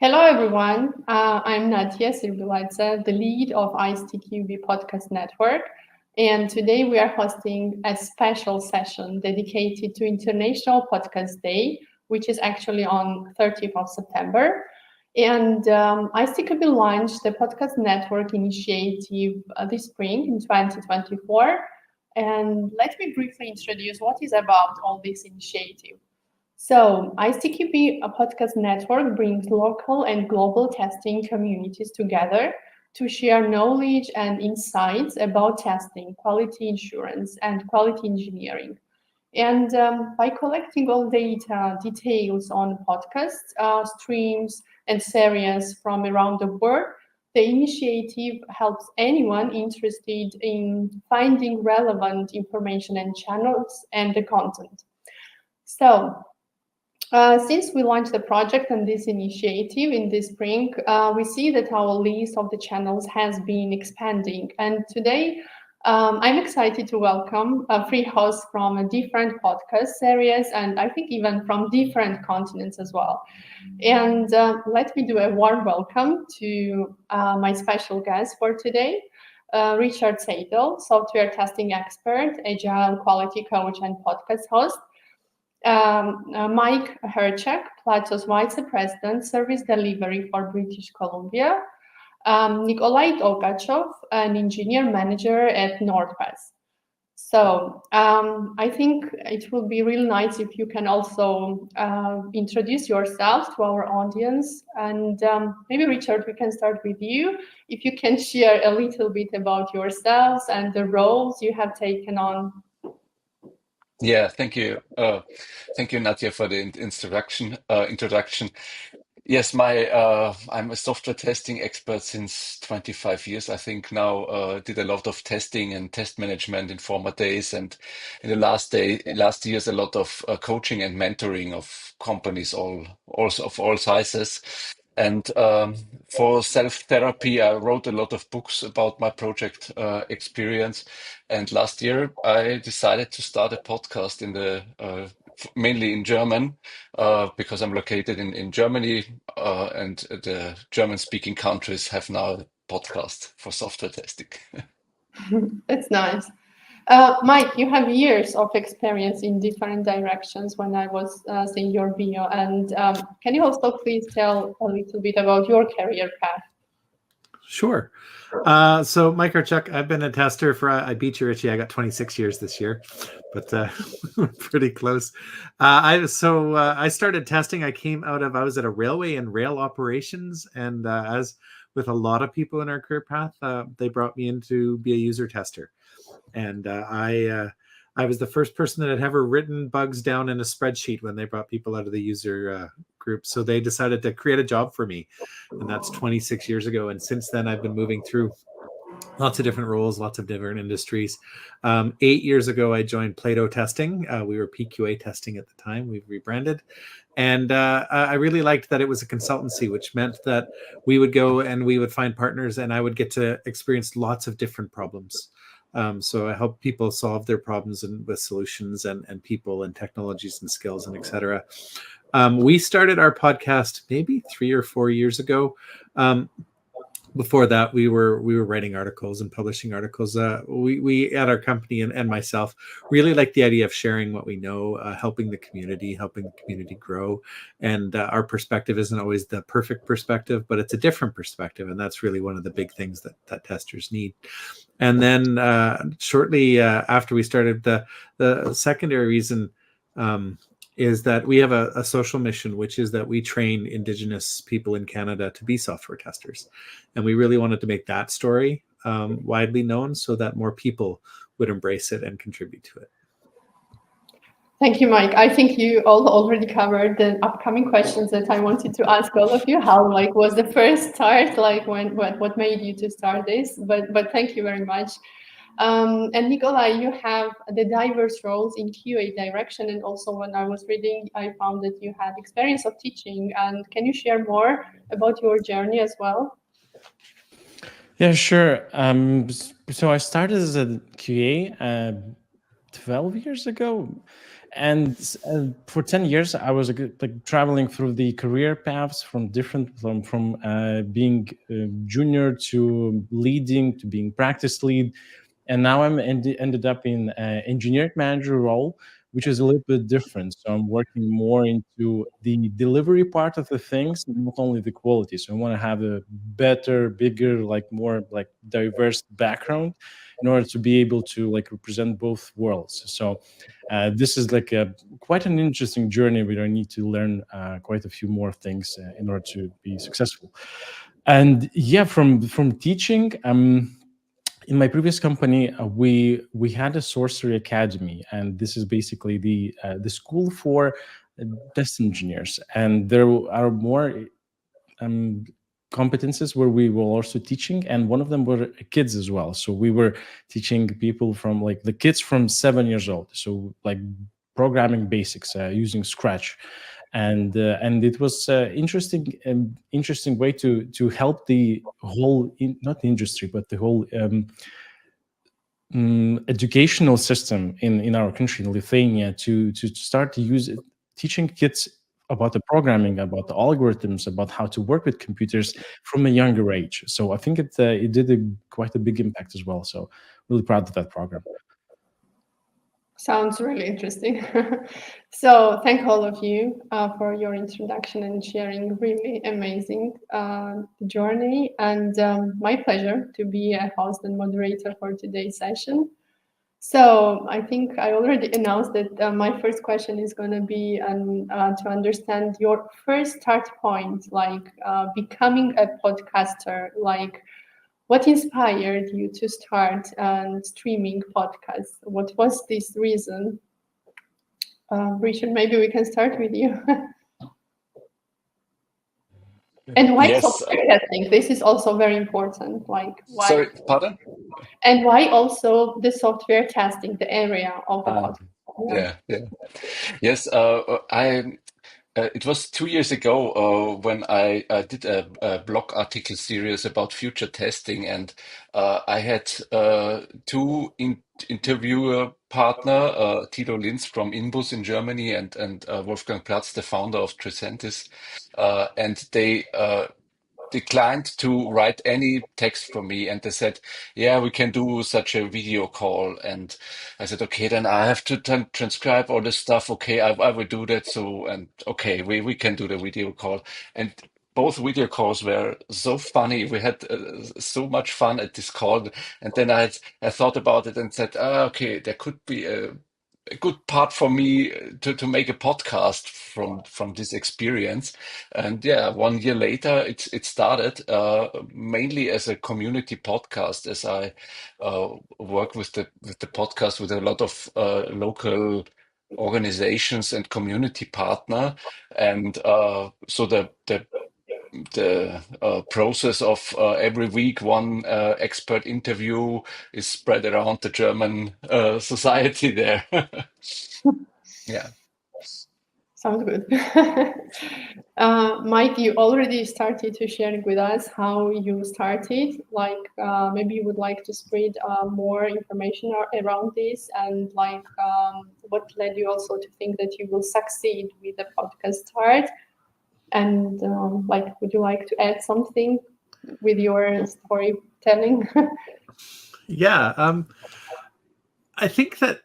Hello, everyone. I'm Nadia Sirbiladze, the lead of ISTQB Podcast Network. And today we are hosting a special session dedicated to International Podcast Day, which is actually on 30th of September. And ISTQB launched the Podcast Network initiative this spring in 2024. And let me briefly introduce what is about all this initiative. So, ISTQB, a podcast network, brings local and global testing communities together to share knowledge and insights about testing, quality assurance, and quality engineering. And by collecting all data, details on podcasts, streams, and series from around the world, the initiative helps anyone interested in finding relevant information and channels and the content. So, since we launched the project and this initiative in this spring, we see that our list of the channels has been expanding. And today, I'm excited to welcome three hosts from a different podcast series, and I think even from different continents as well. And let me do a warm welcome to my special guest for today, Richard Seidl, software testing expert, agile quality coach, and podcast host. Mike Hrycyk, Plato's Vice President, Service Delivery for British Columbia. Nikolaj Tolkačiov, an engineer manager at NordPass. So I think it will be really nice if you can also introduce yourself to our audience. And maybe, Richard, we can start with you. If you can share a little bit about yourselves and the roles you have taken on. Yeah, thank you. Thank you, Nadia, for the introduction. Yes, I'm a software testing expert since 25 years. I think now did a lot of testing and test management in former days, and in the last years, a lot of coaching and mentoring of companies also of all sizes. And for self-therapy, I wrote a lot of books about my project experience. And last year, I decided to start a podcast mainly in German, because I'm located in Germany, and the German-speaking countries have now a podcast for software testing. That's nice. Mike, you have years of experience in different directions when I was seeing your bio. And can you also please tell a little bit about your career path? Sure. So Mike Hrycyk, I've been a tester I beat you, Richie. I got 26 years this year, but pretty close. I started testing. I was at a railway and rail operations, and as with a lot of people in our career path, they brought me in to be a user tester. And I was the first person that had ever written bugs down in a spreadsheet when they brought people out of the user group. So they decided to create a job for me. And that's 26 years ago. And since then, I've been moving through lots of different roles, lots of different industries. 8 years ago, I joined Plato Testing. We were PQA Testing at the time. We've rebranded. And I really liked that it was a consultancy, which meant that we would go and we would find partners, and I would get to experience lots of different problems. So I help people solve their problems with solutions and people and technologies and skills and et cetera. We started our podcast maybe 3 or 4 years ago. Before that, we were writing articles and publishing articles. We at our company and myself really like the idea of sharing what we know, helping the community grow. And our perspective isn't always the perfect perspective, but it's a different perspective, and that's really one of the big things that testers need. And then shortly after we started, the secondary reason is that we have a social mission, which is that we train Indigenous people in Canada to be software testers. And we really wanted to make that story widely known so that more people would embrace it and contribute to it. Thank you, Mike. I think you all already covered the upcoming questions that I wanted to ask all of you. How was the first start? What made you to start this? But thank you very much. And Nikolaj, you have the diverse roles in QA direction, and also when I was reading, I found that you had experience of teaching. And can you share more about your journey as well? Yeah, sure. So I started as a QA 12 years ago. And for 10 years, I was traveling through the career paths from being junior to leading to being practice lead. And now I'm ended up in engineering manager role, which is a little bit different. So I'm working more into the delivery part of the things, not only the quality. So I want to have a better, bigger, more diverse background in order to be able to represent both worlds. So this is quite an interesting journey where I need to learn quite a few more things in order to be successful. And yeah, from teaching, in my previous company, we had a sorcery academy, and this is basically the school for test engineers. And there are more competences where we were also teaching, and one of them were kids as well. So we were teaching people from the kids from 7 years old. So programming basics using Scratch. And it was interesting way to help the whole not the industry but the whole educational system in our country, in Lithuania, to start to use it, teaching kids about the programming, about the algorithms, about how to work with computers from a younger age. So I think it did quite a big impact as well. So really proud of that program. Sounds really interesting. So thank all of you for your introduction and sharing really amazing journey. And my pleasure to be a host and moderator for today's session. So I think I already announced that my first question is going to be to understand your first start point, becoming a podcaster, what inspired you to start streaming podcasts? What was this reason? Richard, maybe we can start with you. And why software testing? This is also very important. Why? Sorry, pardon? And why also the software testing, the area of the podcast? Yes, it was 2 years ago when I did a blog article series about future testing, and I had two interviewer partner, Tilo Linz from Inbus in Germany and Wolfgang Platz, the founder of Tricentis, and they declined to write any text for me, and they said, yeah, we can do such a video call. And I said, okay, then I have to transcribe all this stuff. Okay, I will do that. So, and okay, we can do the video call. And both video calls were so funny. We had so much fun at this call. And then I thought about it and said, okay, there could be a good part for me to make a podcast from this experience. And yeah, 1 year later it started mainly as a community podcast, as I work with the podcast with a lot of local organizations and community partner, and so the process of every week one expert interview is spread around the German society there. Yeah. Sounds good. Mike, you already started to share with us how you started. Maybe you would like to spread more information around this, and what led you also to think that you will succeed with the podcast start. And would you like to add something with your storytelling? Yeah, I think that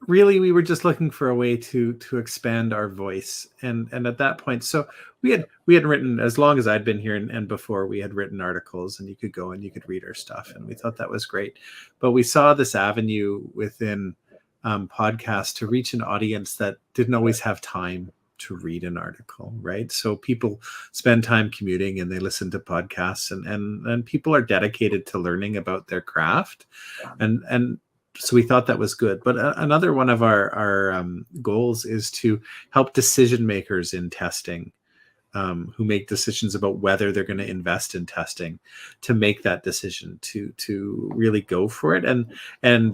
really we were just looking for a way to expand our voice, and at that point, so we had written, as long as I'd been here and before, we had written articles, and you could go and you could read our stuff, and we thought that was great. But we saw this avenue within podcasts to reach an audience that didn't always have time to read an article, right? So people spend time commuting and they listen to podcasts, and people are dedicated to learning about their craft, and so we thought that was good. But another one of our goals is to help decision makers in testing, who make decisions about whether they're going to invest in testing, to make that decision to really go for it. And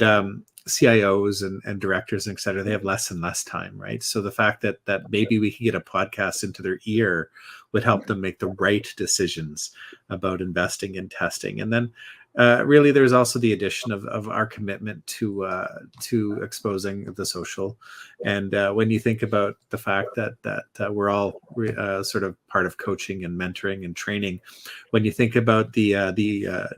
CIOs and directors, et cetera, they have less and less time, right? So the fact that maybe we could get a podcast into their ear would help them make the right decisions about investing in testing. And then really, there's also the addition of our commitment to exposing the social. And when you think about the fact that we're all sort of part of coaching and mentoring and training, when you think about the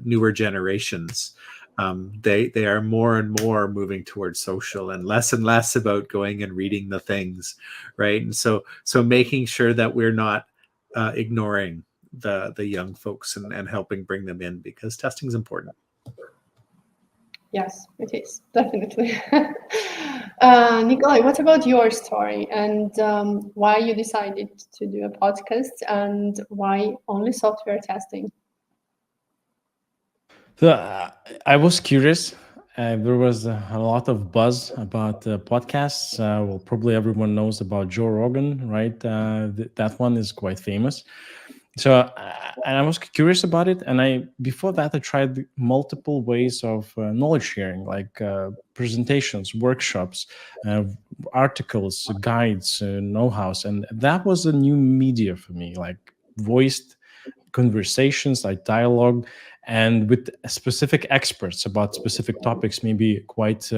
newer generations, they are more and more moving towards social and less about going and reading the things, right? And so making sure that we're not ignoring the young folks and helping bring them in, because testing is important. Yes, it is, definitely. Nikolaj, what about your story, and why you decided to do a podcast, and why only software testing? So I was curious. There was a lot of buzz about podcasts. Well, probably everyone knows about Joe Rogan, right? That one is quite famous. So, and I was curious about it. And before that, I tried multiple ways of knowledge sharing, like presentations, workshops, articles, guides, know-hows. And that was a new media for me, like voiced conversations, like dialogue, and with specific experts about specific topics, maybe quite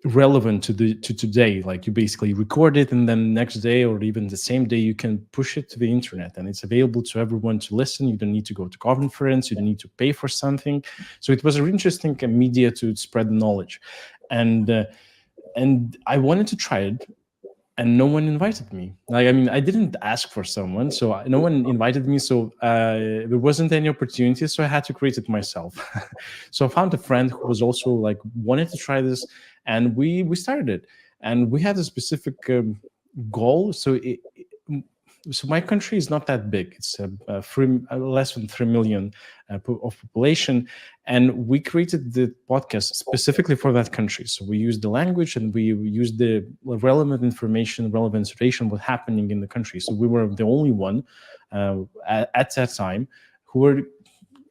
relevant to today. Like you basically record it, and then next day or even the same day you can push it to the internet, and it's available to everyone to listen. You don't need to go to conference, you don't need to pay for something. So it was a really interesting media to spread knowledge, and I wanted to try it, and no one invited me. Like, I mean, I didn't ask for someone, so no one invited me. So there wasn't any opportunity, so I had to create it myself. So I found a friend who was also like wanted to try this, and we started it. And we had a specific goal. So so my country is not that big. It's less than 3 million of population. And we created the podcast specifically for that country. So we used the language, and we used the relevant information, relevant situation, what's happening in the country. So we were the only one at that time who were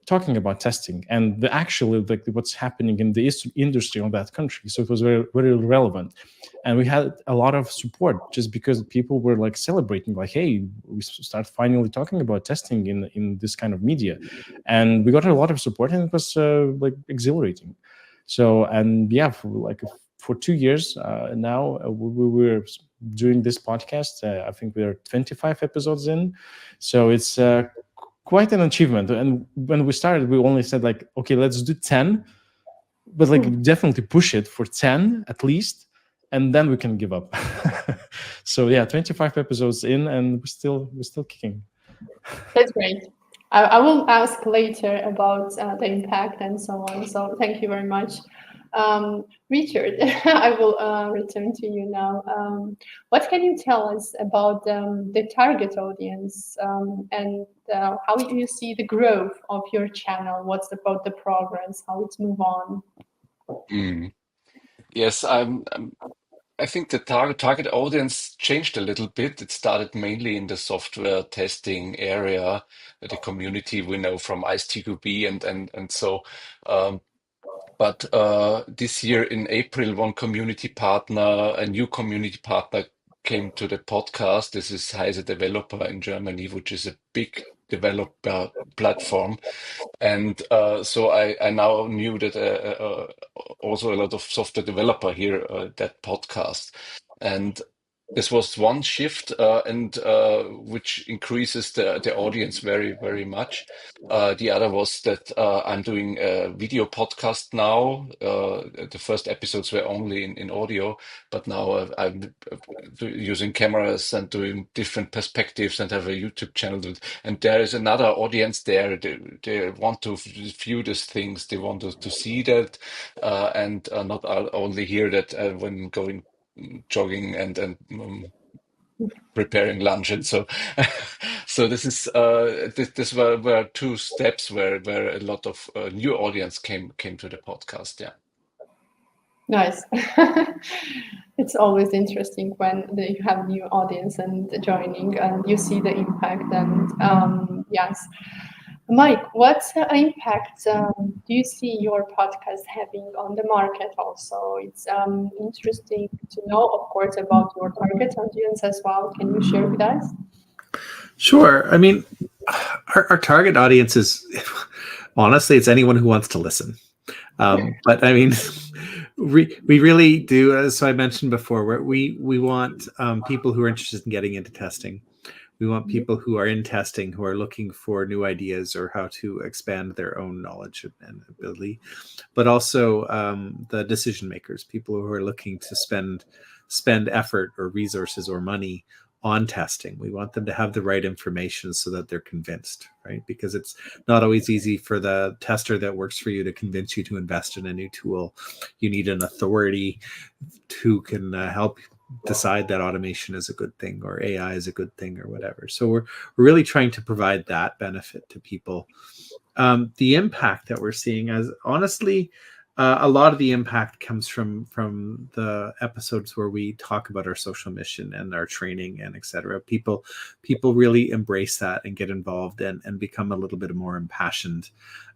talking about testing and actually like what's happening in the industry of that country. So it was very, very relevant. And we had a lot of support just because people were like celebrating, like, hey, we start finally talking about testing in this kind of media. And we got a lot of support, and it was like exhilarating. So, and yeah, for 2 years now, we were doing this podcast. I think we are 25 episodes in. So it's quite an achievement. And when we started, we only said like, okay, let's do 10, but like definitely push it for 10 at least, and then we can give up. So yeah, 25 episodes in, and we're still kicking. That's great. I will ask later about the impact and so on. So thank you very much. Richard, I will return to you now. What can you tell us about the target audience and how do you see the growth of your channel? What's about the progress? How it's move on? Yes, I think the target audience changed a little bit. It started mainly in the software testing area, the community we know from ISTQB and so. But this year in April, one community partner, a new community partner, came to the podcast. This is Hrycyk Developer in Germany, which is a big developer platform. And so I now knew that also a lot of software developer hear that podcast. And this was one shift, and which increases the audience very, very much. The other was that I'm doing a video podcast now. The first episodes were only in audio, but now I'm using cameras and doing different perspectives and have a YouTube channel. And there is another audience there. They want to view these things. They want to see that, and not only hear that when going jogging and preparing lunch. And so so this is this were two steps where a lot of new audience came to the podcast. Yeah. Nice. It's always interesting when you have new audience and joining and you see the impact. And yes, Mike, what impact do you see your podcast having on the market also? It's interesting to know, of course, about your target audience as well. Can you share with us? Sure. I mean, our target audience is Honestly, it's anyone who wants to listen. But I mean, we really do. As I mentioned before, we want people who are interested in getting into testing. We want people who are in testing, who are looking for new ideas or how to expand their own knowledge and ability, but also the decision makers, people who are looking to spend effort or resources or money on testing. We want them to have the right information so that they're convinced, right? Because it's not always easy for the tester that works for you to convince you to invest in a new tool. You need an authority who can help decide that automation is a good thing or AI is a good thing or whatever. So we're really trying to provide that benefit to people. The impact that we're seeing, as honestly, a lot of the impact comes from the episodes where we talk about our social mission and our training and etc. People really embrace that and get involved and become a little bit more impassioned.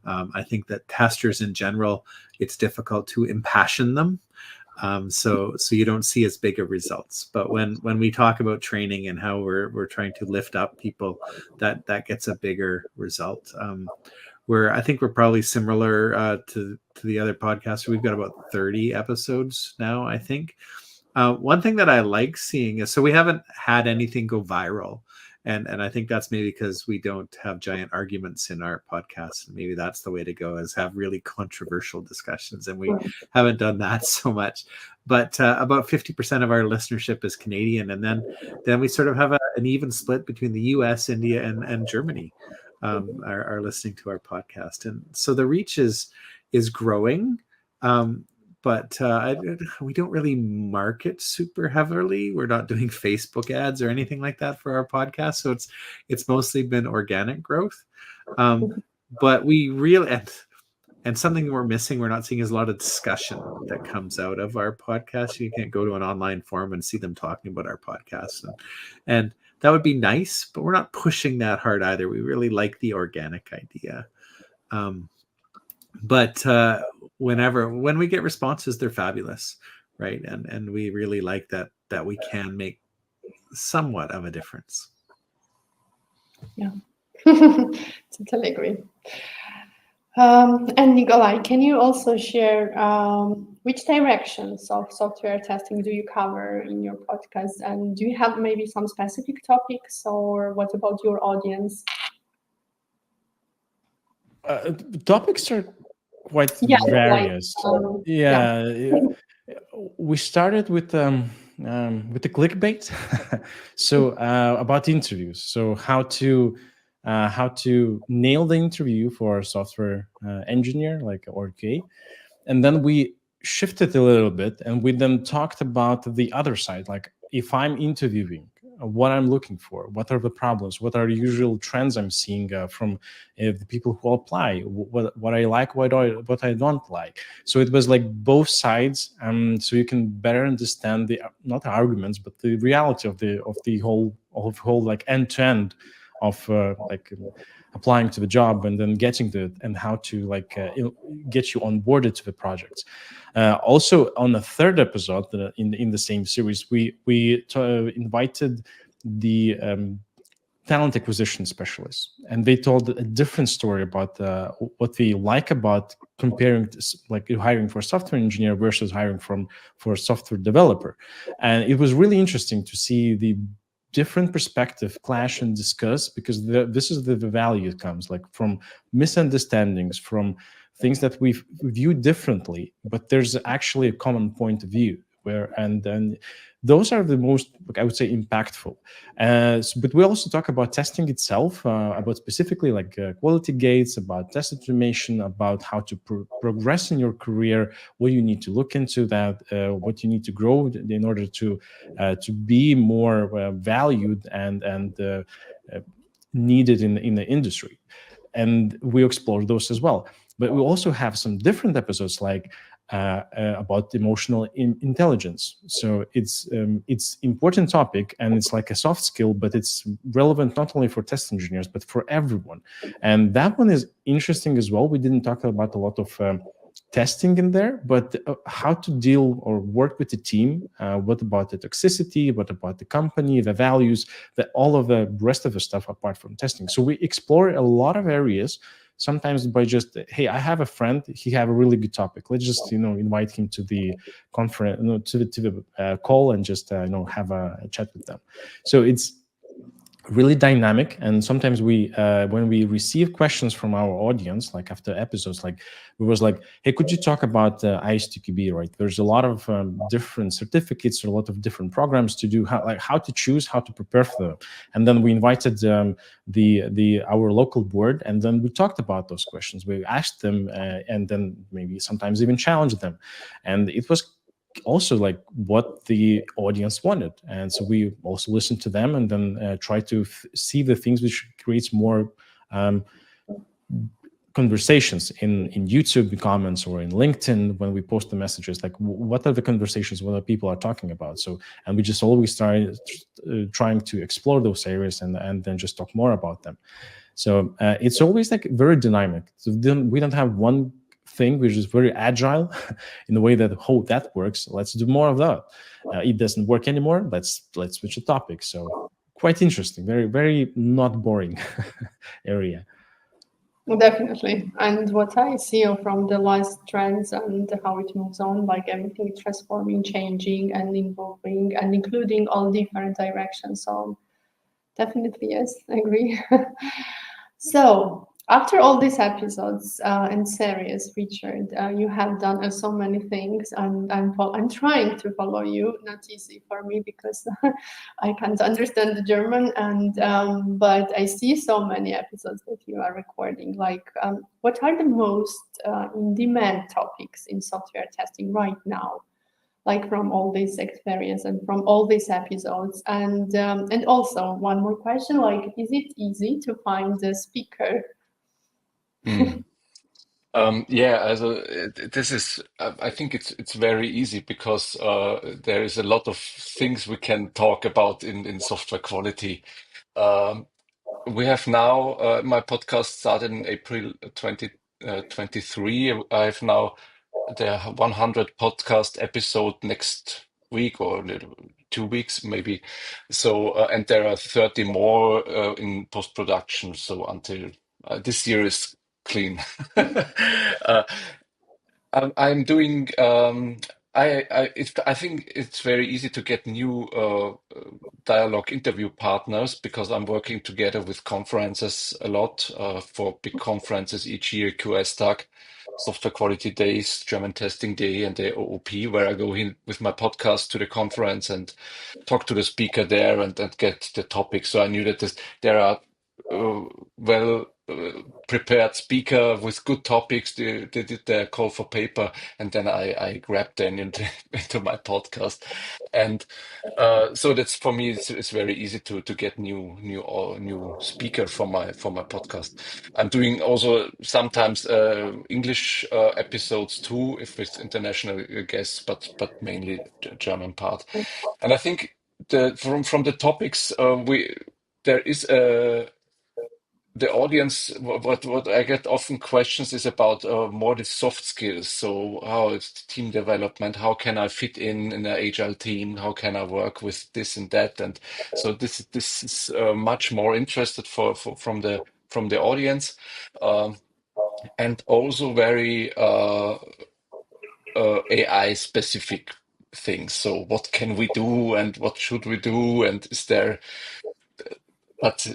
I think that testers in general, it's difficult to impassion them. So you don't see as big of results. But when we talk about training and how we're trying to lift up people, that gets a bigger result. I think we're probably similar to the other podcasts. We've got about 30 episodes now, I think. One thing that I like seeing is, so we haven't had anything go viral. And I think that's maybe because we don't have giant arguments in our podcast. And maybe that's the way to go, is have really controversial discussions. And we haven't done that so much. But about 50% of our listenership is Canadian. And then we sort of have an even split between the US, India, and Germany are listening to our podcast. And so the reach is growing. But we don't really market super heavily. We're not doing Facebook ads or anything like that for our podcast. So it's mostly been organic growth. But we really, and something we're missing, we're not seeing is a lot of discussion that comes out of our podcast. You can't go to an online forum and see them talking about our podcast. And that would be nice, but we're not pushing that hard either. We really like the organic idea. But when we get responses, they're fabulous, right? And we really like that we can make somewhat of a difference. Yeah, totally agree. And Nikolaj, can you also share which directions of software testing do you cover in your podcast? And do you have maybe some specific topics, or what about your audience? Topics are quite various. We started with the clickbait, so about interviews. So how to nail the interview for a software engineer or QA, and then we shifted a little bit, and we then talked about the other side, like if I'm interviewing, what I'm looking for, what are the problems, what are the usual trends I'm seeing from the people who apply, what I like, what I don't like. So it was like both sides, so you can better understand the not arguments, but the reality of the whole like end to end of applying to the job and then getting to it, and how to get you onboarded to the projects. Also, on the third episode in the same series, we invited the talent acquisition specialists, and they told a different story about what they like about comparing hiring for a software engineer versus hiring for a software developer. And it was really interesting to see the different perspective clash and discuss, because this is the value it comes from misunderstandings, from things that we view differently, but there's actually a common point of view and those are the most, I would say, impactful. But we also talk about testing itself, about specifically quality gates, about test automation, about how to progress in your career, what you need to look into that, what you need to grow in order to be more valued and needed in the industry. And we explore those as well. But we also have some different episodes about emotional intelligence. So it's important topic, and it's like a soft skill, but it's relevant not only for test engineers but for everyone. And that one is interesting as well. We didn't talk about a lot of testing in there, but how to deal or work with the team. What about the toxicity? What about the company, the values, all of the rest of the stuff apart from testing? So we explore a lot of areas sometimes by just, hey, I have a friend, he have a really good topic. Let's just, invite him to the conference, to the call, and just, have a chat with them. So it's really dynamic. And sometimes we when we receive questions from our audience, like after episodes, like we was like, hey, could you talk about ISTQB, right? There's a lot of different certificates, or a lot of different programs to do, how to choose, how to prepare for them. And then we invited our local board, and then we talked about those questions. We asked them, and then maybe sometimes even challenged them. And it was also like what the audience wanted, and so we also listened to them, and then try to see the things which creates more conversations in YouTube comments, or in LinkedIn when we post the messages, like what are the conversations, what are people are talking about. So, and we just always started trying to explore those areas, and then just talk more about them. So it's always like very dynamic. So then we don't have one thing which is very agile in the way that, that works, let's do more of that. It doesn't work anymore, let's switch the topic. So quite interesting, very, very not boring area. Definitely. And what I see from the last trends and how it moves on, like everything is transforming, changing, and evolving, and including all different directions. So definitely, yes, I agree. So after all these episodes and series, Richard, you have done so many things, and I'm trying to follow you. Not easy for me because I can't understand the German, and but I see so many episodes that you are recording. Like, what are the most in-demand topics in software testing right now? Like from all these experience and from all these episodes, and also one more question: like, is it easy to find the speaker? Yeah, this is, I think it's very easy, because there is a lot of things we can talk about in software quality. We have now, my podcast started in April 2023. I have now the 100 podcast episode next week, or 2 weeks maybe. So, and there are 30 more in post-production. So until this year is clean. I'm doing. I think it's very easy to get new dialogue interview partners, because I'm working together with conferences a lot for big conferences each year: QSTAG, Software Quality Days, German Testing Day, and the OOP, where I go in with my podcast to the conference and talk to the speaker there, and get the topic. So I knew that there are prepared speaker with good topics. They did their call for paper, and then I grabbed them into my podcast. And so that's, for me, it's very easy to get new speaker for my podcast. I'm doing also sometimes English episodes too, if it's international guests, but mainly the German part. And I think from the topics, there is the audience, what I get often questions is about more the soft skills. So how is team development? How can I fit in an agile team? How can I work with this and that? And so this is much more interested from the audience, and also very AI specific things. So what can we do, and what should we do, and is there? But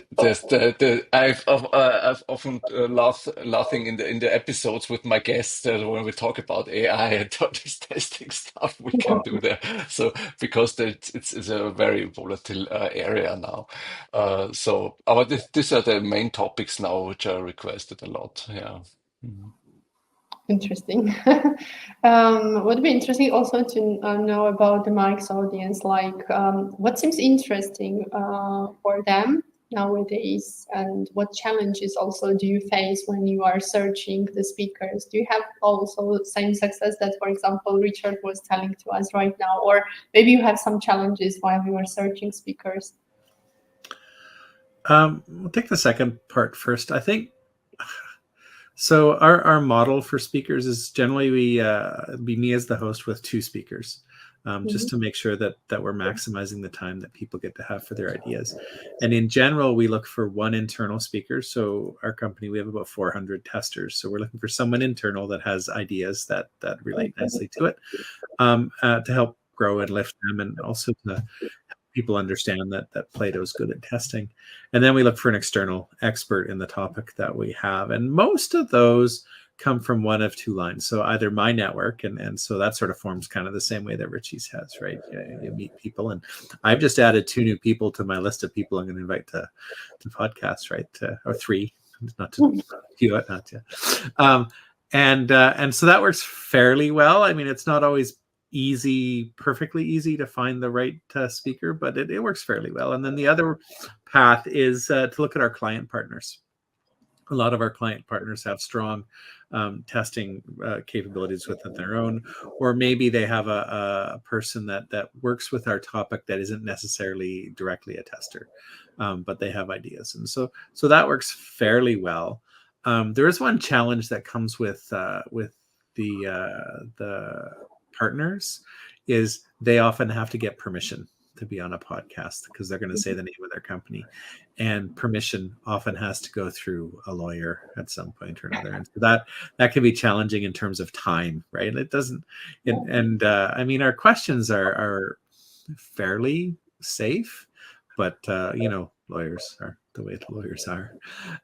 I've often laughing in the episodes with my guests when we talk about AI and all this testing stuff we can do there. So because it's a very volatile area now. So these are the main topics now which are requested a lot. Yeah. Mm-hmm. Interesting. Would be interesting also to know about the Mike's audience, like what seems interesting for them nowadays, and what challenges also do you face when you are searching the speakers? Do you have also the same success that, for example, Richard was telling to us right now, or maybe you have some challenges while you are searching speakers? We'll take the second part first. I think so. Our model for speakers is generally we be me as the host with two speakers. just to make sure that we're maximizing the time that people get to have for their ideas. And in general, we look for one internal speaker. So our company, we have about 400 testers. So we're looking for someone internal that has ideas that relate nicely to it, to help grow and lift them, and also to help people understand that Plato's good at testing. And then we look for an external expert in the topic that we have. And most of those come from one of two lines. So either my network, and so that sort of forms kind of the same way that Richie's has, right? You meet people, and I've just added 2 new people to my list of people I'm going to invite to podcasts, right? Or 3, not to view it, not to. And so that works fairly well. I mean, it's not always perfectly easy to find the right speaker, but it works fairly well. And then the other path is to look at our client partners. A lot of our client partners have strong testing capabilities within their own, or maybe they have a person that works with our topic that isn't necessarily directly a tester, but they have ideas. And so that works fairly well. There is one challenge that comes with the partners, is they often have to get permission to be on a podcast, because they're going to say the name of their company, and permission often has to go through a lawyer at some point or another. And so that can be challenging in terms of time, right? It doesn't, I mean, our questions are fairly safe, but lawyers are the way the lawyers are.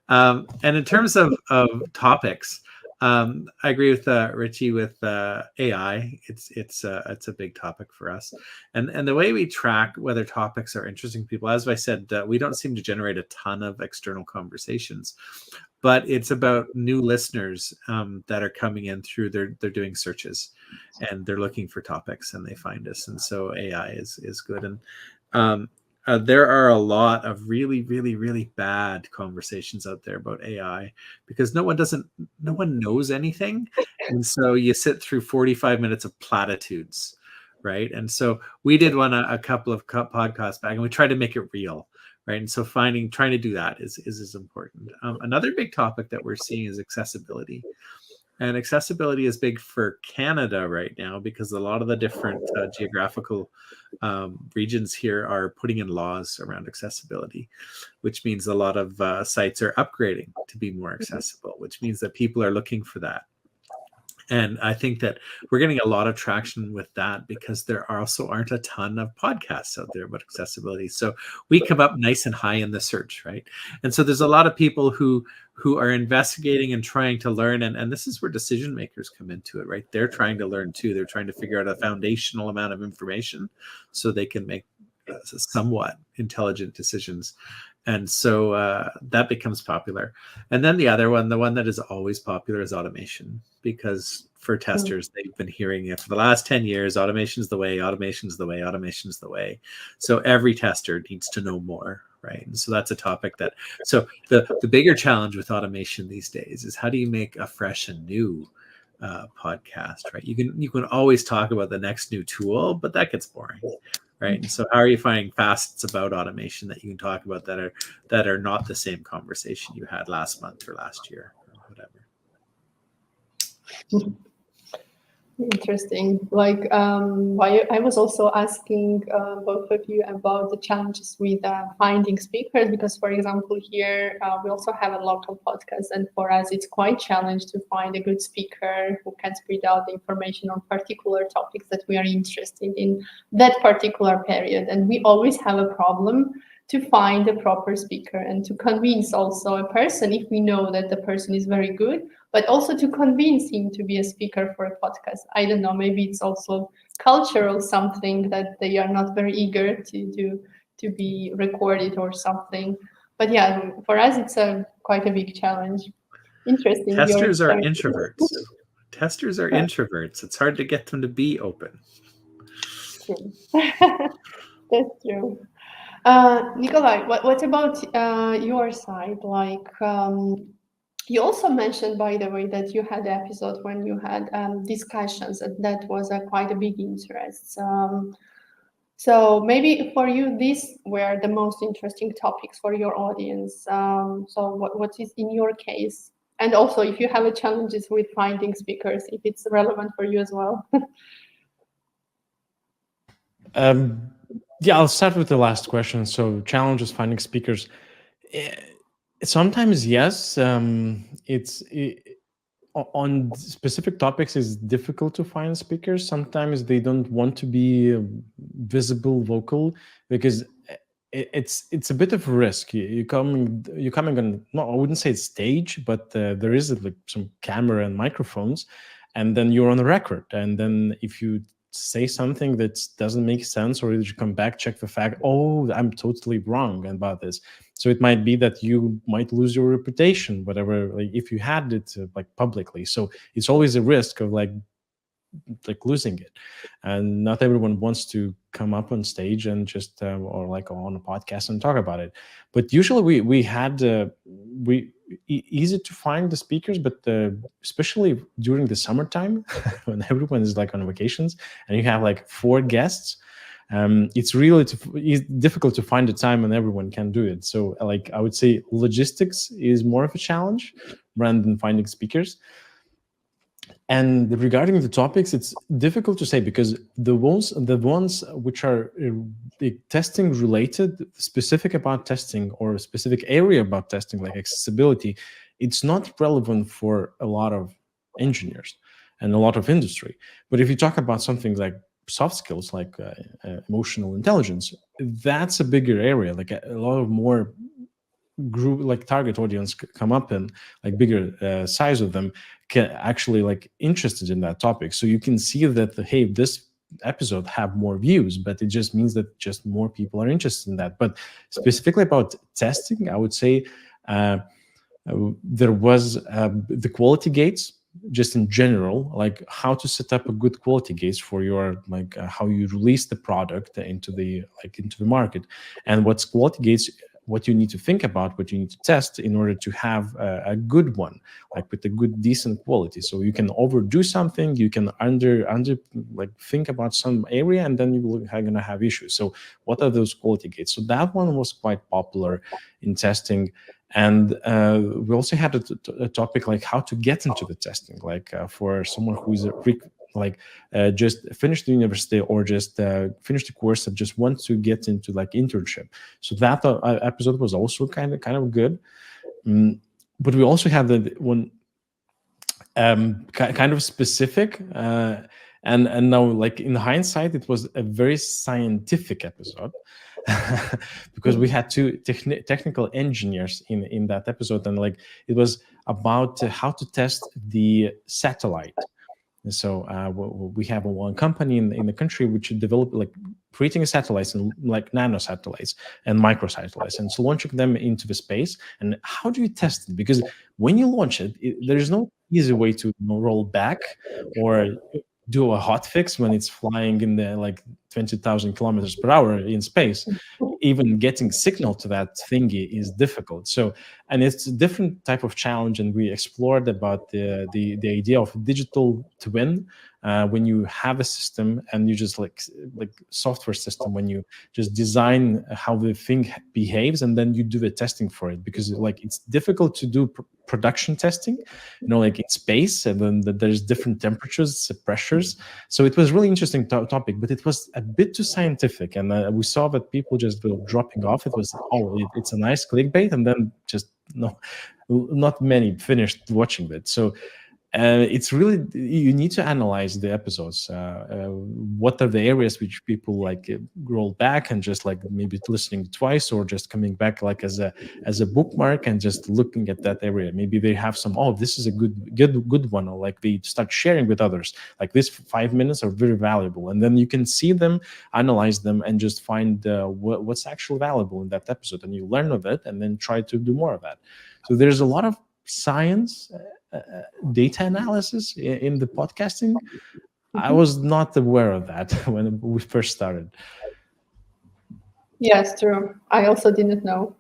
And in terms of topics, I agree with Richie with AI. It's a big topic for us, and the way we track whether topics are interesting to people, as I said, we don't seem to generate a ton of external conversations, but it's about new listeners that are coming in through they're doing searches, and they're looking for topics, and they find us, and so AI is good. And there are a lot of really, really, really bad conversations out there about AI, because no one knows anything. And so you sit through 45 minutes of platitudes, right? And so we did one a couple of podcasts back, and we tried to make it real, right? And so trying to do that is important. Another big topic that we're seeing is accessibility. And accessibility is big for Canada right now, because a lot of the different geographical regions here are putting in laws around accessibility, which means a lot of sites are upgrading to be more accessible, which means that people are looking for that. And I think that we're getting a lot of traction with that, because there also aren't a ton of podcasts out there about accessibility. So we come up nice and high in the search, right? And so there's a lot of people who are investigating and trying to learn. And this is where decision makers come into it, right? They're trying to learn too. They're trying to figure out a foundational amount of information so they can make somewhat intelligent decisions. And so that becomes popular. And then the other one, the one that is always popular, is automation, because for testers, they've been hearing it for the last 10 years, automation's the way, automation's the way, automation's the way. So every tester needs to know more, right? And so that's a topic so the bigger challenge with automation these days is, how do you make a fresh and new podcast, right? You can always talk about the next new tool, but that gets boring. Right. And so how are you finding facets about automation that you can talk about that are not the same conversation you had last month or last year or whatever? Interesting. Like, I was also asking both of you about the challenges with finding speakers, because, for example, here we also have a local podcast, and for us it's quite challenging to find a good speaker who can spread out the information on particular topics that we are interested in that particular period. And we always have a problem to find a proper speaker, and to convince also a person, if we know that the person is very good, but also to convince him to be a speaker for a podcast. I don't know, maybe it's also cultural something that they are not very eager to be recorded or something. But yeah, for us, it's quite a big challenge. Interesting. Testers are introverts. Testers are introverts. It's hard to get them to be open. True. That's true. Nikolaj, what about your side? Like, you also mentioned, by the way, that you had an episode when you had discussions, and that was quite a big interest. So maybe for you, these were the most interesting topics for your audience. So what is in your case? And also, if you have challenges with finding speakers, if it's relevant for you as well. Yeah, I'll start with the last question. So challenges finding speakers. Sometimes, yes, on specific topics it's difficult to find speakers. Sometimes they don't want to be visible, vocal, because it's a bit of a risk. You're coming on, no, I wouldn't say it's stage, but there is like some camera and microphones, and then you're on the record. And then if you say something that doesn't make sense, or you come back, check the fact, oh, I'm totally wrong about this. So it might be that you might lose your reputation, whatever, like if you had it like publicly. So it's always a risk of like losing it. And not everyone wants to come up on stage and just or like on a podcast and talk about it. But usually we had easy to find the speakers, but especially during the summertime when everyone is like on vacations and you have like 4 guests, it's really difficult to find a time when everyone can do it. So like I would say logistics is more of a challenge rather than finding speakers. And regarding the topics, it's difficult to say, because the ones which are testing related, specific about testing, or a specific area about testing, like accessibility, it's not relevant for a lot of engineers and a lot of industry. But if you talk about something like soft skills, like emotional intelligence, that's a bigger area, like a lot of more group, like target audience come up, and like bigger size of them can actually like interested in that topic. So you can see that hey, this episode have more views, but it just means that just more people are interested in that. But specifically about testing, I would say there was the quality gates, just in general, like how to set up a good quality gates for your like how you release the product into the market, and what's quality gates, what you need to think about, what you need to test in order to have a good one, like with a good, decent quality. So you can overdo something, you can under like think about some area, and then you're gonna have issues. So what are those quality gates? So that one was quite popular in testing. And we also had a topic like how to get into the testing, like for someone who is just finished the university, or just finished the course and just wants to get into like internship. So that episode was also kind of good. But we also had the one kind of specific, and now like in hindsight, it was a very scientific episode. Because we had 2 technical engineers in that episode, and like it was about how to test the satellite. So we have one company in the country which developed like creating a satellites, and like nano satellites and micro satellites, and so launching them into the space. And how do you test it? Because when you launch it, there's no easy way to roll back or do a hot fix when it's flying in the like 20,000 kilometers per hour in space. Even getting signal to that thingy is difficult. So, and it's a different type of challenge. And we explored about the idea of digital twin, when you have a system and you just like software system, when you just design how the thing behaves, and then you do the testing for it, because like it's difficult to do production testing, like in space, and then there's different temperatures, pressures. So it was really interesting topic, but it was a bit too scientific, and we saw that people just were dropping off. It was it's a nice clickbait, and then just not many finished watching it. So it's really, you need to analyze the episodes. What are the areas which people like roll back and just like maybe listening twice, or just coming back like as a bookmark and just looking at that area. Maybe they have some, this is a good one, or like they start sharing with others. Like these 5 minutes are very valuable, and then you can see them, analyze them, and just find what's actually valuable in that episode, and you learn of it, and then try to do more of that. So there's a lot of science. Data analysis in the podcasting. I was not aware of that when we first started. Yes, true. I also didn't know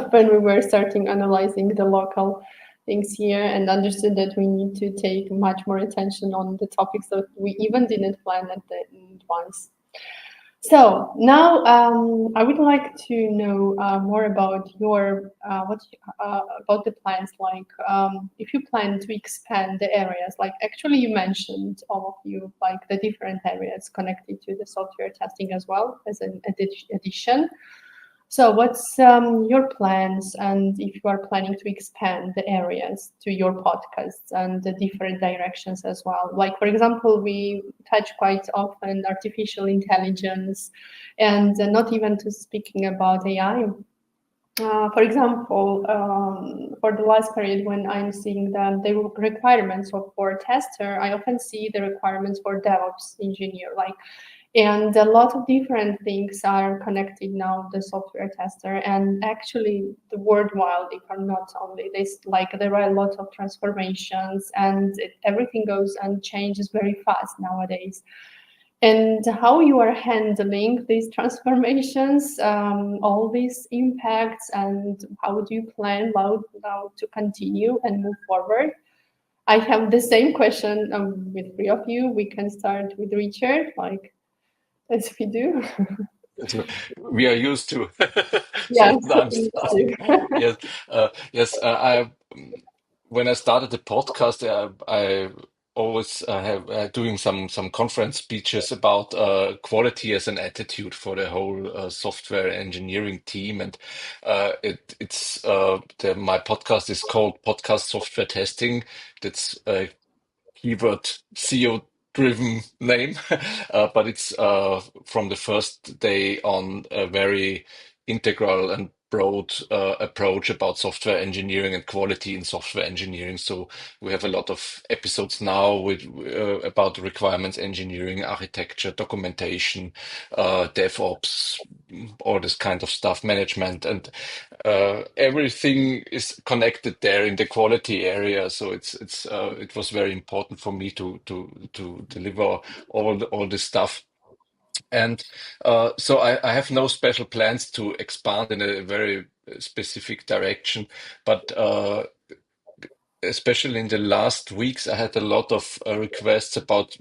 when we were starting analyzing the local things here, and understood that we need to take much more attention on the topics that we even didn't plan at the advance. So now I would like to know more about your about the plans. Like, if you plan to expand the areas, like actually you mentioned all of you, like the different areas connected to the software testing as well as an addition. So what's your plans, and if you are planning to expand the areas to your podcasts and the different directions as well? Like, for example, we touch quite often artificial intelligence, and not even to speaking about AI. For example, for the last period when I'm seeing the requirements for tester, I often see the requirements for DevOps engineer, like, and a lot of different things are connected now, the software tester, and actually the worldwide, if are not only this, like there are a lot of transformations, and everything goes and changes very fast nowadays. And how you are handling these transformations, all these impacts, and how do you plan now to continue and move forward? I have the same question with three of you. We can start with Richard, like, as we do. We are used to Yes. sometimes. Yes, when I started the podcast, I always have doing some conference speeches about quality as an attitude for the whole software engineering team, and my podcast is called Podcast Software Testing. That's keyword SEO driven name, but it's from the first day on a very integral and broad approach about software engineering and quality in software engineering. So we have a lot of episodes now with about requirements engineering, architecture, documentation, DevOps, all this kind of stuff, management, and everything is connected there in the quality area. So it was very important for me to deliver all this stuff. And so I have no special plans to expand in a very specific direction, but especially in the last weeks, I had a lot of requests about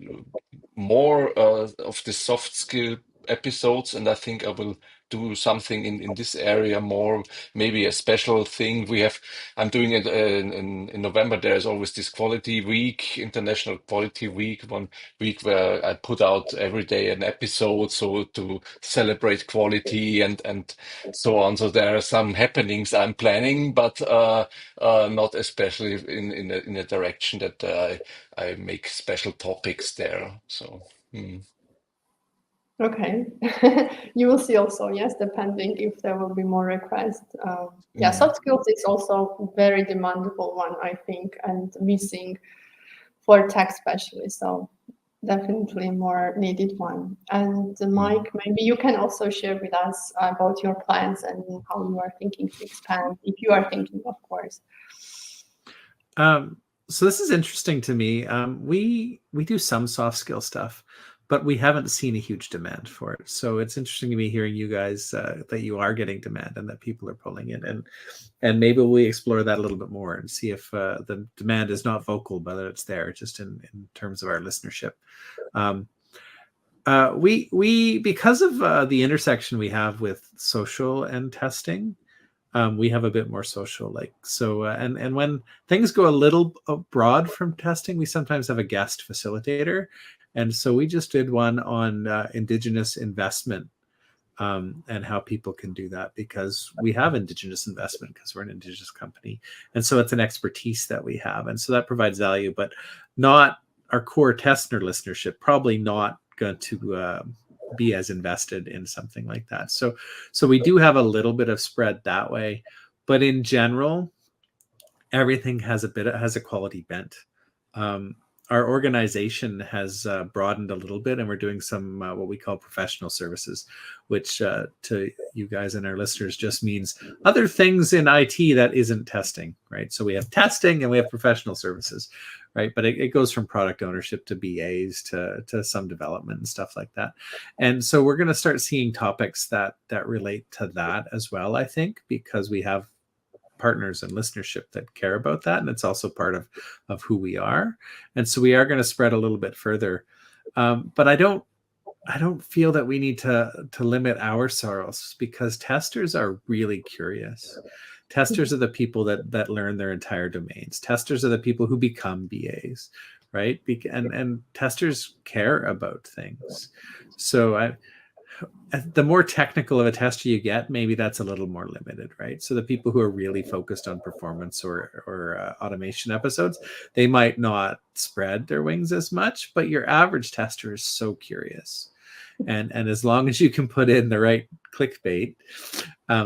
more of the soft skill episodes, and I think I will do something in this area more, maybe a special thing. I'm doing it in November. There's always this quality week, International Quality Week, 1 week where I put out every day an episode, so to celebrate quality and so on. So there are some happenings I'm planning, but not especially in a direction that I make special topics there. So. Okay. You will see also, yes, depending if there will be more requests. Yeah, soft skills is also very demandable one, I think, and missing for tech specialists. So definitely more needed one. And Mike, maybe you can also share with us about your plans and how you are thinking to expand, if you are thinking, of course. So this is interesting to me. We do some soft skill stuff, but we haven't seen a huge demand for it. So it's interesting to me hearing you guys that you are getting demand and that people are pulling in, and maybe we explore that a little bit more and see if the demand is not vocal, but it's there just in terms of our listenership. We because of the intersection we have with social and testing, we have a bit more social, like, so and when things go a little broad from testing, we sometimes have a guest facilitator, and so we just did one on Indigenous investment and how people can do that, because we have Indigenous investment because we're an Indigenous company, and so it's an expertise that we have, and so that provides value, but not our core tester listenership, probably not going to be as invested in something like that. So we do have a little bit of spread that way, but in general, everything has a quality bent. Our organization has broadened a little bit, and we're doing some what we call professional services, which to you guys and our listeners just means other things in IT that isn't testing, right? So we have testing and we have professional services, right? But it goes from product ownership to BAs to some development and stuff like that. And so we're going to start seeing topics that relate to that as well, I think, because we have partners and listenership that care about that, and it's also part of who we are, and so we are going to spread a little bit further, but I don't don't feel that we need to limit our sorrows, because testers are really curious. Testers are the people that learn their entire domains. Testers are the people who become BAs, right? And testers care about things. So the more technical of a tester you get, maybe that's a little more limited, right? So the people who are really focused on performance or automation episodes, they might not spread their wings as much, but your average tester is so curious. And as long as you can put in the right clickbait,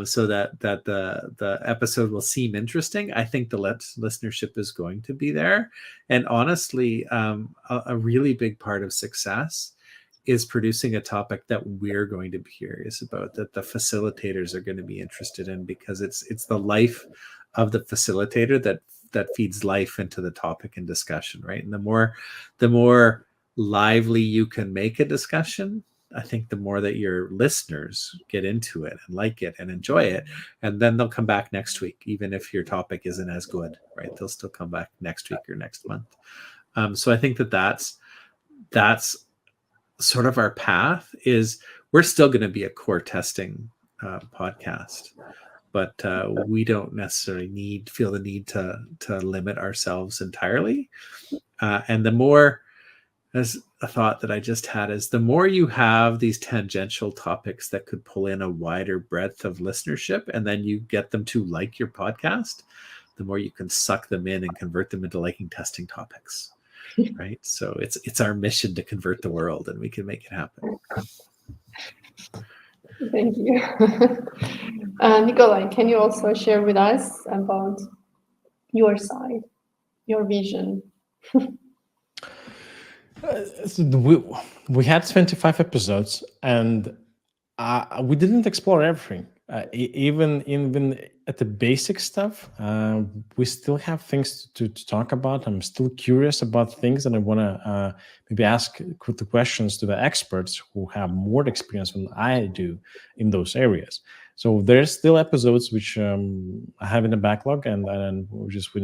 so that the episode will seem interesting, I think the listenership is going to be there. And honestly, a really big part of success is producing a topic that we're going to be curious about, that the facilitators are going to be interested in, because it's the life of the facilitator that feeds life into the topic and discussion, right? And the more lively you can make a discussion, I think the more that your listeners get into it and like it and enjoy it, and then they'll come back next week, even if your topic isn't as good, right? They'll still come back next week or next month. So I think that's sort of our path. Is we're still going to be a core testing podcast, but we don't necessarily feel the need to limit ourselves entirely. And the more, as a thought that I just had, is the more you have these tangential topics that could pull in a wider breadth of listenership, and then you get them to like your podcast, the more you can suck them in and convert them into liking testing topics, right? So it's our mission to convert the world, and we can make it happen. Thank you. Nikolaj, can you also share with us about your side, your vision? We had 25 episodes, and we didn't explore everything. Even at the basic stuff, we still have things to talk about. I'm still curious about things, and I want to maybe ask the questions to the experts who have more experience than I do in those areas. So there's still episodes which I have in the backlog, and we just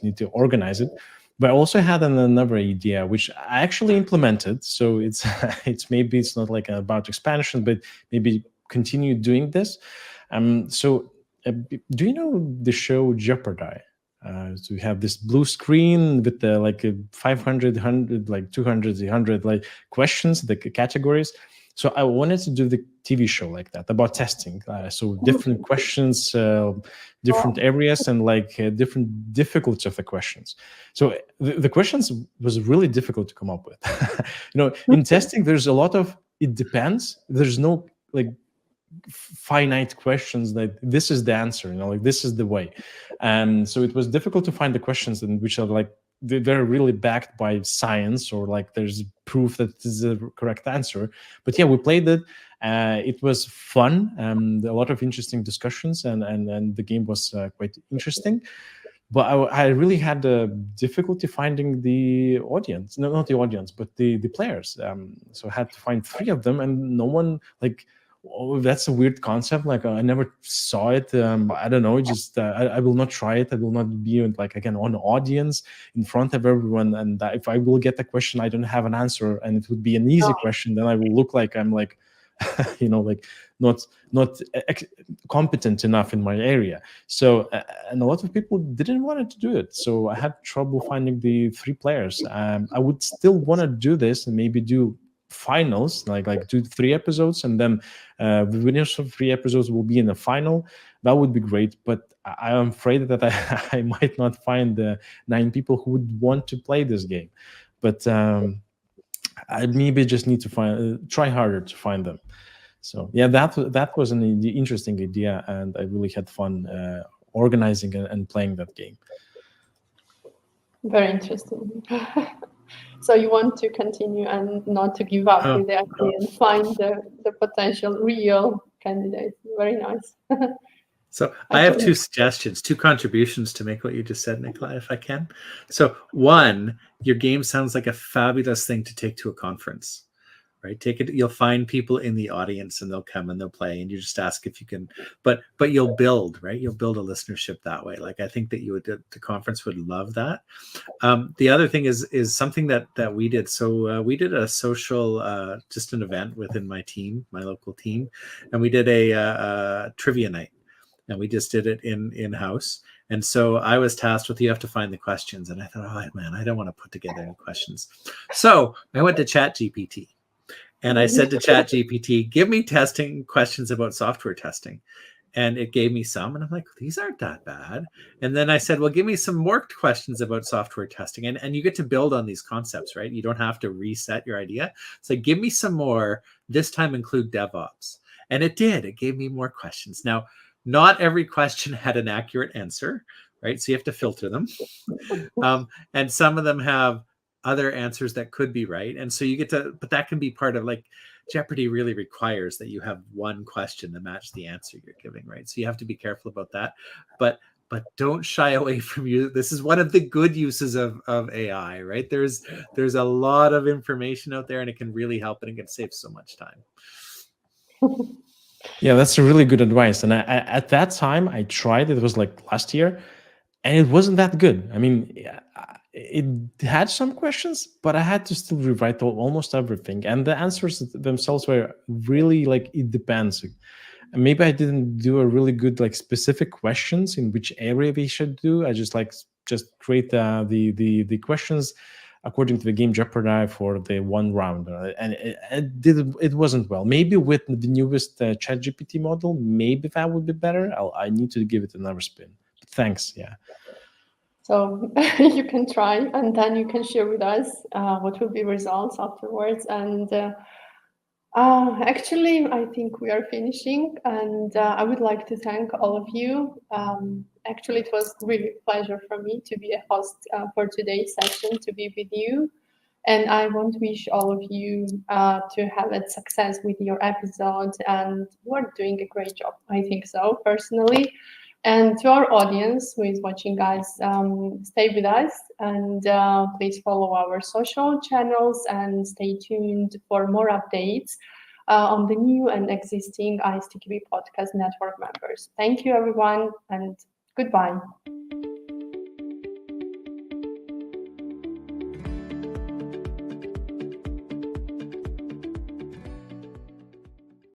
need to organize it. But I also had another idea which I actually implemented. So it's maybe it's not like about expansion, but maybe continue doing this. So do you know the show Jeopardy? So you have this blue screen with the like 500, 100, like 200, 100 like questions, the categories. So I wanted to do the TV show like that about testing. So different questions, different areas, and like different difficulty of the questions. So the questions was really difficult to come up with. In testing, there's a lot of it depends. There's no like finite questions that this is the answer. Like this is the way. And so it was difficult to find the questions which are like they're really backed by science, or like there's proof that this is the correct answer. But yeah, we played it. It was fun, a lot of interesting discussions, and the game was quite interesting. But I really had difficulty finding the audience. No, not the audience, but the players. So I had to find 3 of them, and no one like. Oh, that's a weird concept. Like I never saw it. I don't know. Just I will not try it. I will not be like again on audience in front of everyone. And if I will get a question, I don't have an answer, and it would be an easy question. Then I will look like I'm like, like not competent enough in my area. So and a lot of people didn't want to do it. So I had trouble finding the 3 players. I would still want to do this and maybe do finals, like 2-3 episodes, and then the winners of 3 episodes will be in the final. That would be great, but I am afraid that I might not find the 9 people who would want to play this game. But I maybe just need to try harder to find them. So yeah, that was an interesting idea, and I really had fun organizing and playing that game. Very interesting. So you want to continue and not to give up with the idea and find the potential real candidate. Very nice. So I have 2 suggestions, 2 contributions to make what you just said, Nikolaj, if I can. So 1, your game sounds like a fabulous thing to take to a conference, right? Take it. You'll find people in the audience, and they'll come and they'll play, and you just ask if you can. But you'll build, right? You'll build a listenership that way. Like I think that the conference would love that. The other thing is something that we did. So we did a social, just an event within my team, my local team, and we did a trivia night, and we just did it in-house. And so I was tasked with, you have to find the questions. And I thought, oh man, I don't want to put together any questions. So I went to ChatGPT, and I said to ChatGPT, give me testing questions about software testing. And it gave me some, and I'm like, these aren't that bad. And then I said, well, give me some more questions about software testing. And you get to build on these concepts, right? You don't have to reset your idea. So give me some more, this time include DevOps. And it did, it gave me more questions. Now, not every question had an accurate answer, right? So you have to filter them. And some of them have other answers that could be right. And so you get to, but that can be part of, like, Jeopardy really requires that you have one question to match the answer you're giving, right? So you have to be careful about that. But don't shy away from you. This is one of the good uses of AI, right? There's a lot of information out there, and it can really help, and it can save so much time. Yeah, that's a really good advice. And I, at that time, I tried. It was like last year, and it wasn't that good. I mean, it had some questions, but I had to still rewrite almost everything. And the answers themselves were really like, it depends. Maybe I didn't do a really good, like, specific questions in which area we should do. I just create the questions according to the game Jeopardy for the one round, and it wasn't well. Maybe with the newest ChatGPT model, maybe that would be better. I need to give it another spin. But thanks, yeah. So you can try, and then you can share with us what will be results afterwards. And actually, I think we are finishing, and I would like to thank all of you. Actually, it was really a pleasure for me to be a host for today's session, to be with you. And I want to wish all of you to have a success with your episodes, and you're doing a great job. I think so, personally. And to our audience who is watching us, stay with us, and please follow our social channels and stay tuned for more updates on the new and existing ISTQB Podcast Network members. Thank you, everyone, and goodbye.